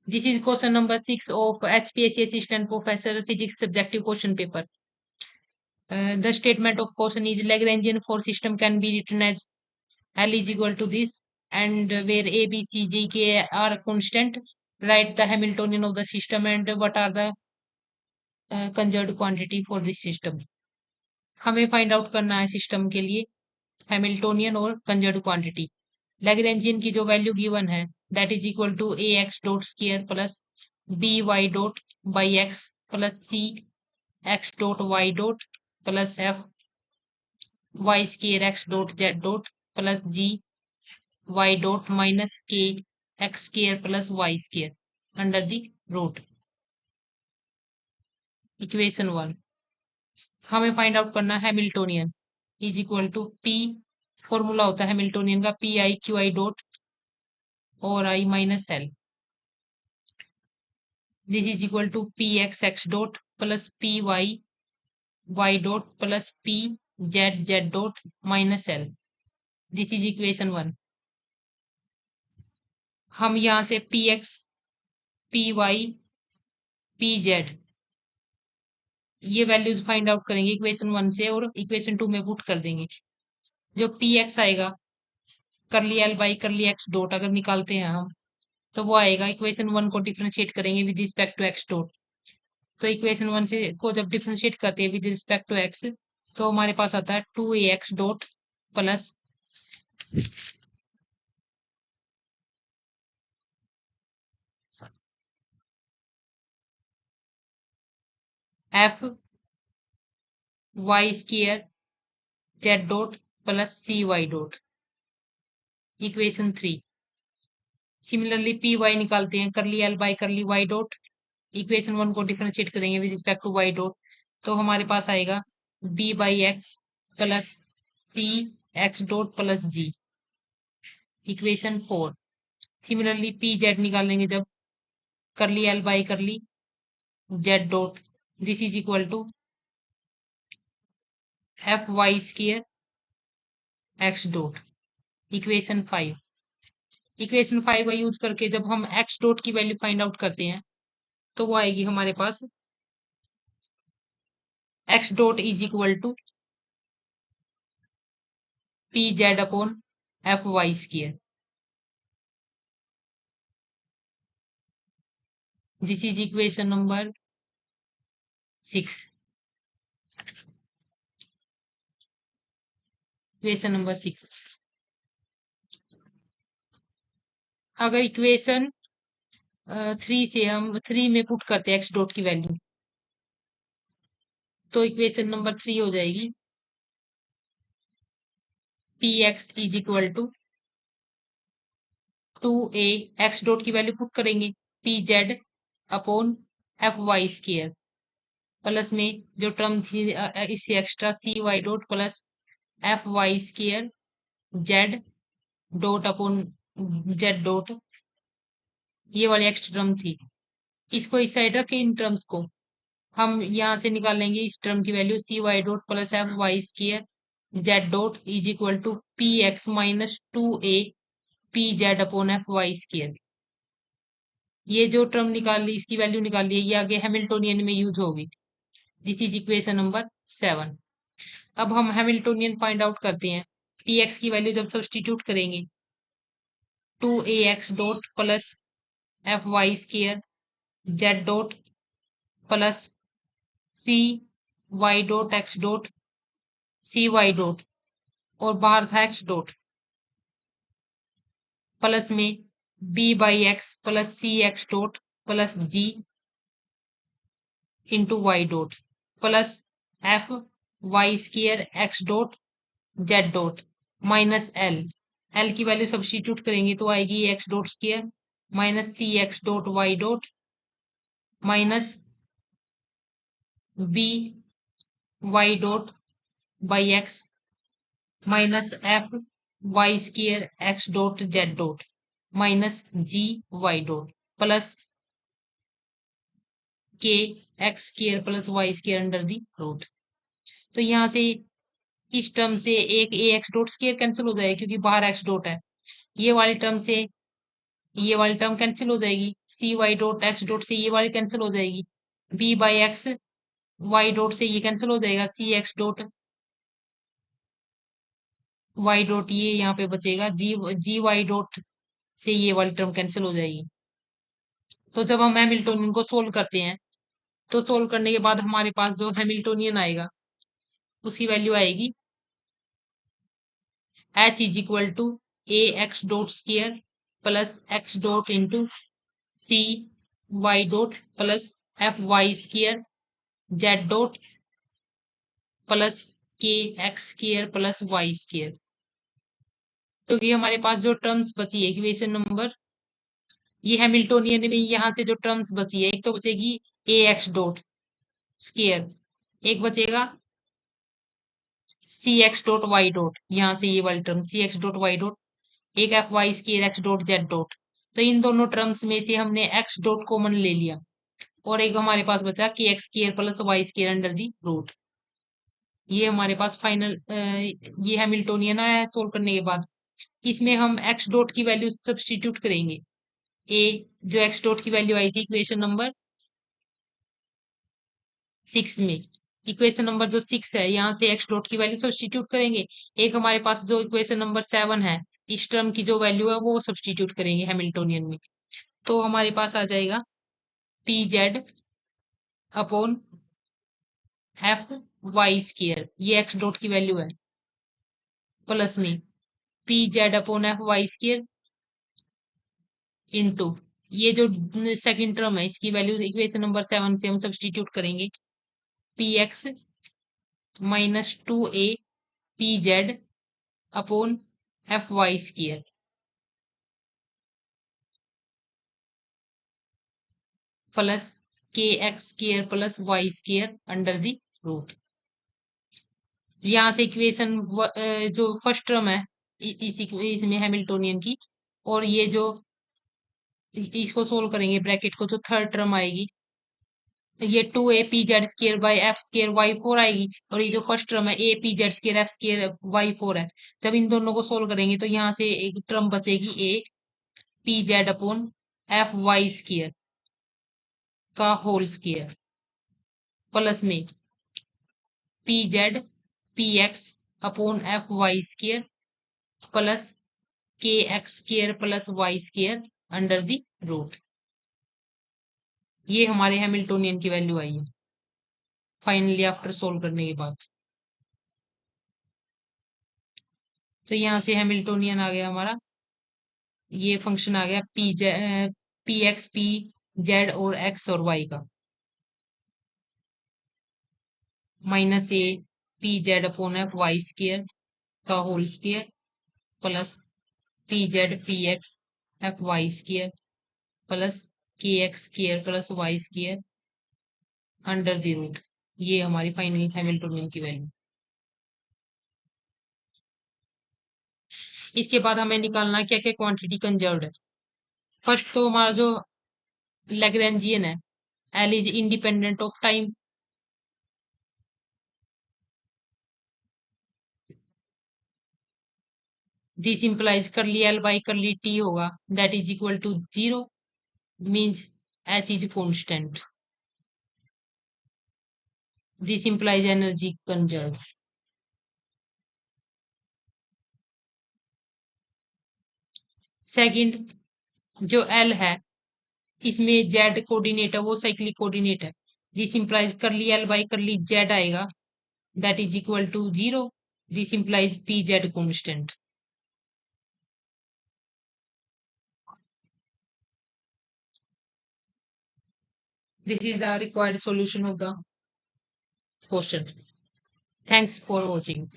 This is question number 6 of HPSC Assistant Professor Physics Subjective Question Paper. The statement of question is Lagrangian for system can be written as L is equal to this, and where A, B, C, G, K are constant. Write the Hamiltonian of the system and what are the conserved quantity for this system. हमें find out करना है system के लिए Hamiltonian और conserved quantity. Lagrangian की जो value given है that is equal to A X dot square plus B Y dot by X plus C X dot Y dot plus F Y square X dot Z dot plus G Y dot minus K X square plus Y square under the root. Equation 1 हमें find out करना है Hamiltonian is equal to P. Formula होता है Hamiltonian का P I Q I dot और I minus L. This is equal to P X X dot plus P Y Y dot plus P Z Z dot minus L. This is equation 1. हम यहाँ से P X P Y P Z ये values find out करेंगे equation 1 से और equation 2 में put कर देंगे. जो पी एक्स आएगा करली एल बाई करली एक्स डॉट अगर निकालते हैं हम तो वो आएगा इक्वेशन 1 को डिफरेंशिएट करेंगे with respect to x dot. तो इक्वेशन 1 से को जब डिफरेंशिएट करते हैं विद रिस्पेक्ट टू एक्स तो हमारे पास आता है 2ax dot plus F Y square Z dot plus C Y dot. Equation 3 similarly P Y निकालते हैं curly L by curly Y dot. Equation 1 को डिफरेंशिएट करेंगे with respect to Y dot तो हमारे पास आएगा B by X plus C X dot plus G. Equation 4 similarly P Z निकालेंगे जब curly L by curly Z dot. This is equal to F Y square X dot. Equation 5 equation 5 का use करके जब हम X dot की value find out करते हैं तो वो आएगी हमारे पास X dot is equal to P Z upon F Y square. This is equation number 6. Equation number 6 अगर इक्वेशन 3 से हम 3 में पुट करते हैं एक्स डॉट की वैल्यू तो इक्वेशन नंबर 3 हो जाएगी P X is equal to 2a X dot की वैल्यू पुट करेंगे P Z upon F Y square plus में जो टर्म थी इससे extra C Y dot plus F Y square Z dot upon Z dot ये वाली extra term थी. इसको इस साइड रखें इन टर्म्स को हम यहाँ से निकालेंगे इस टर्म की value C Y dot plus F Y square Z dot is equal to P X minus 2a P Z upon F Y square. ये जो टर्म निकाल ली इसकी वैल्यू निकाल ली ये आगे हैमिल्टोनियन में यूज होगी. This is equation number 7. अब हम हैमिल्टोनियन फाइंड आउट करते हैं. पी एक्स की वैल्यू जब सब्सटीट्यूट करेंगे 2ax dot plus F Y square Z dot plus C Y dot X dot C Y dot और बाहर था एक्स डॉट प्लस में B by X plus C X dot plus G into Y dot plus F Y square X dot Z dot minus L. L की value substitute करेंगे तो आएगी X dot square minus C X dot Y dot minus B Y dot by X minus F Y square X dot Z dot minus G Y dot plus K X square plus Y square under the root. तो यहाँ से इस term से एक A X dot square cancel हो जाएगा क्योंकि बाहर एक्स डॉट है. ये वाली टर्म से ये वाली टर्म कैंसिल हो जाएगी, C Y dot X dot से ये वाली कैंसिल हो जाएगी, B by X Y dot से ये कैंसिल हो जाएगा, C X dot Y dot ये यहाँ पे बचेगा, जी जी वाई डॉट से ये वाली टर्म कैंसिल हो जाएगी। तो जब हम हैमिल्टोनियन को सोल्व करते हैं तो सोल्व करने के बाद हमारे पास जो हैमिल्टोनियन आएगा उसकी वैल्यू आएगी h is equal to A X dot square plus X dot into C Y dot plus F Y square Z dot plus K X square plus Y square. तो ये हमारे पास जो टर्म्स बची है equation number, ये Hamiltonian में यहाँ से जो टर्म्स बची है, एक तो बचेगी ए एक्स डॉट स्केयर, एक बचेगा C X dot Y dot, यहाँ से ये वाली term C X dot Y dot, एक F Y square X dot Z dot. तो इन दोनों टर्म्स में से हमने एक्स डॉट कॉमन ले लिया और एक हमारे पास बचा कि X square plus Y square under the root. ये हमारे पास फाइनल ये हैमिल्टोनियन आया है सोल्व करने के बाद। इसमें हम एक्स डॉट की वैल्यू सब्स्टिट्यूट करेंगे, ए जो एक्स डॉट की वैल्यू आई थी इक्वेशन नंबर 6 में, इक्वेशन नंबर जो 6 है यहाँ से एक्स डॉट की वैल्यू सब्स्टिट्यूट करेंगे। एक हमारे पास जो इक्वेशन नंबर 7 है, इस टर्म की जो वैल्यू है वो सब्स्टिट्यूट करेंगे हैमिल्टोनियन में। तो हमारे पास आ जाएगा P Z upon F Y square, ये एक्स डॉट की वैल्यू है, प्लस में P Z upon F Y square into ये जो सेकंड टर्म है इसकी वैल्यू इक्वेशन नंबर 7 से हम सब्स्टिट्यूट करेंगे, P X minus 2 A P Z upon F Y square plus K X square plus Y square under the root. यहाँ से equation जो फर्स्ट टर्म है इसमें हैमिल्टोनियन की, और ये जो इसको सोल्व करेंगे ब्रैकेट को, जो थर्ड टर्म आएगी ये 2 A P Z square by F square Y 4 आएगी, और ये जो फर्स्ट टर्म है A P Z square F square Y 4 है। जब इन दोनों को सोल्व करेंगे तो यहाँ से एक टर्म बचेगी A P Z upon F Y square का होल स्केयर प्लस में P Z P X upon F Y square plus K X square plus Y square under the root. ये हमारे हैमिल्टोनियन की वैल्यू आई है finally after solve करने के बाद। तो यहाँ से हैमिल्टोनियन आ गया हमारा, ये फंक्शन आ गया पी एक्स पी जेड और एक्स और वाई का, minus A P Z upon F Y square का whole square plus P Z P X F Y square plus K X square plus Y square under the root. ये हमारी final Hamiltonian की value. इसके बाद हमें निकालना क्या क्या क्वांटिटी कंजर्व्ड है। फर्स्ट तो हमारा जो लैग्रेंजियन है, L is independent of time, this implies curly L by curly T होगा that is equal to 0, means H is constant, this implies energy conserve. Second जो एल है इसमें जेड कोऑर्डिनेट है वो साइक्लिक कोऑर्डिनेट है, this implies curly L by curly Z आएगा that is equal to 0, this implies P Z constant. This is the required solution of the question. Thanks for watching.